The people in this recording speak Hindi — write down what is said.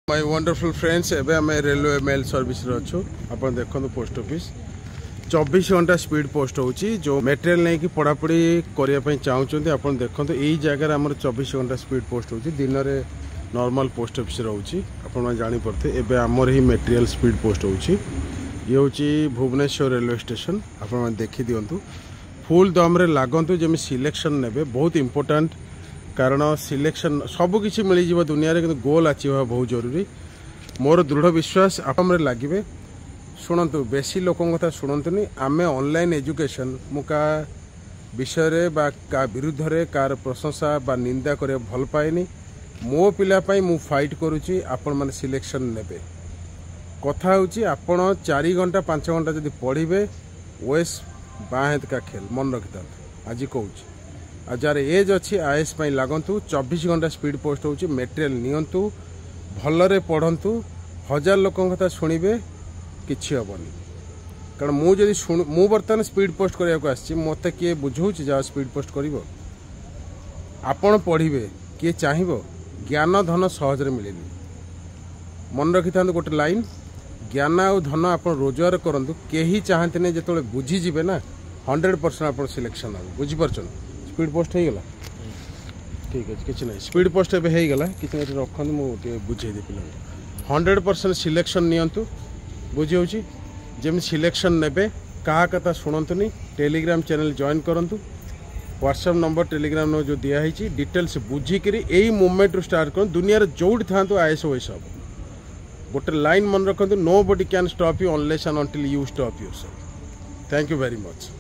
माय वंडरफुल फ्रेंड्स एबे आम रेलवे मेल सर्विस अच्छु आप देखो पोस्ट ऑफिस 24 घंटा स्पीड पोस्ट होची जो मटेरियल नहीं कि पढ़ापढ़ी करने चाहते आप देखो यही जगह आम 24 घंटा स्पीड पोस्ट होची दिन में नॉर्मल पोस्ट ऑफिस रोची आप जापे एबे आमर ही मटेरियल स्पीड पोस्ट होची ये होची भुवनेश्वर रेलवे स्टेशन आप देखी दिंतु फुल दम रे लागंतु जमी सिलेक्शन नेबे बहुत इंपोर्टेंट कारण सिलेक्शन सबकि मिल जाव दुनिया रे किंतु गोल अचीव होगा बहुत जरूरी मोर दृढ़ विश्वास आप लगे शुणु बेसी लोक कथा शुणुनि आम ऑनलाइन एजुकेशन मु का विषय का विरुद्ध रे कार प्रशंसा बा निंदा करे भल पाएनी मो पिलापाई मु फाइट करुच्ची आपण माने सिलेक्शन नेबे कथा होची आपण 4 घंटा 5 घंटा जदि पढ़े ओएस बाहेत का खेल मन रखी था आज कहूँ जार एज अच्छी आईएएस लागंतु 24 घंटा स्पीड पोस्ट होची मटेरियल नियंतु भलरे पढ़ंतु 1000 लोक कथा शुणिबे किछि हबनी कारण मु बर्तमान स्पीड पोस्ट करिया को आछि मते किए बुझौछि जा स्पीड पोस्ट करिवो आपण पढ़िबे किए चाहिबो ज्ञान धन सहज रे मिलेनी मन रखी था गोटे लाइन ज्ञान आ धन आप रोजगार करूँ कहीं चाहते नहीं जो बुझी जी ना 100% आप सिलेक्शन हम बुझीपार स्पीड पोस्ट हो गला ठीक है किसी ना स्पीड पोस्ट एवं हो गला कि रखते मुझे बुझे पिला 100% सिलेक्शन नियंतु बुझी जमी सिलेक्शन नेबे क्या कथा शुणुनि टेलीग्राम चैनल जॉइन करूँ व्हाट्सएप नंबर टेलीग्राम जो दिखाई डिटेल्स बुझिकी यही मूवमेंट रू स्टार्ट कर दुनिया जोड़ था आईएएस ओएस हम गोटे लाइन मन रखु nobody can stop you unless and until you stop yourself thank you very much.